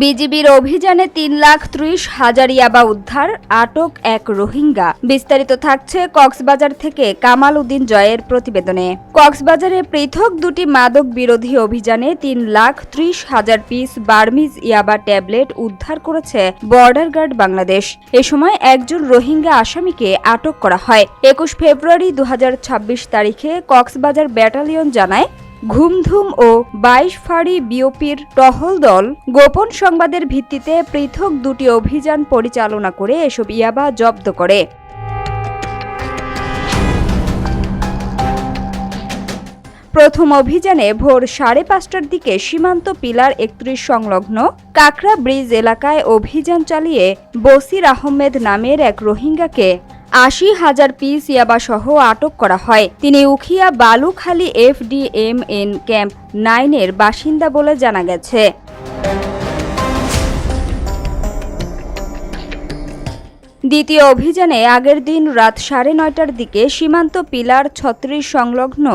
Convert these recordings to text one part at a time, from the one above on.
বিজিবির অভিযানে 3,30,000 ইয়াবা উদ্ধার, আটক এক রোহিঙ্গা। বিস্তারিত থাকছে কক্সবাজার থেকে কামাল উদ্দিন জয়ের প্রতিবেদনে। কক্সবাজারে পৃথক দুটি মাদক বিরোধী অভিযানে 3,30,000 পিস বার্মিজ ইয়াবা ট্যাবলেট উদ্ধার করেছে বর্ডার গার্ড বাংলাদেশ। এ সময় একজন রোহিঙ্গা আসামিকে আটক করা হয়। 21 ফেব্রুয়ারি 2026 তারিখে কক্সবাজার ব্যাটালিয়ন জানায়, ঘুমধুম ও 22 ফাঁড়ি বিওপির টহল দল গোপন সংবাদের ভিত্তিতে পৃথক দুটি অভিযান পরিচালনা করে এসব ইয়াবা জব্দ করে। প্রথম অভিযানে ভোর 5:30টার দিকে সীমান্ত পিলার 31 সংলগ্ন কাকরা ব্রিজ এলাকায় অভিযান চালিয়ে বসির আহমেদ নামের এক রোহিঙ্গাকে 80,000 পিস ইয়াবা সহ আটক করা হয়। তিনি উখিয়া বালুখালী FDMN ক্যাম্প 9-এর বাসিন্দা বলে জানা গেছে। দ্বিতীয় অভিযানে আগের দিন রাত 9:30টার দিকে সীমান্ত পিলার 36 সংলগ্ন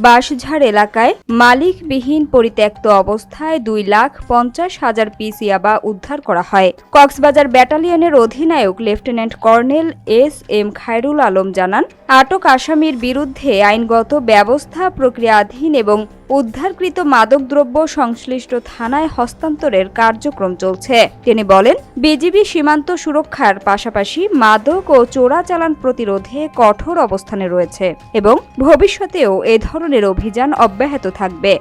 বাঁশঝাড় এলাকায় মালিকবিহীন পরিত্যক্ত অবস্থায় 2,50,000 পিস ইয়াবা উদ্ধার করা হয়। কক্সবাজার ব্যাটালিয়নের অধিনায়ক lieutenant colonel SM Khairul Alam জানান, আটক আসামির বিরুদ্ধে আইনগত ব্যবস্থা প্রক্রিয়াধীন এবং উদ্ধারকৃত মাদকদ্রব্য সংশ্লিষ্ট থানায় হস্তান্তরের কার্যক্রম চলছে। তিনি বলেন, বিজিবি সীমান্ত সুরক্ষার পাশাপাশি মাদক ও চোরাচালান প্রতিরোধে কঠোর অবস্থানে রয়েছে এবং ভবিষ্যতেও এ ধরনের অভিযান অব্যাহত থাকবে।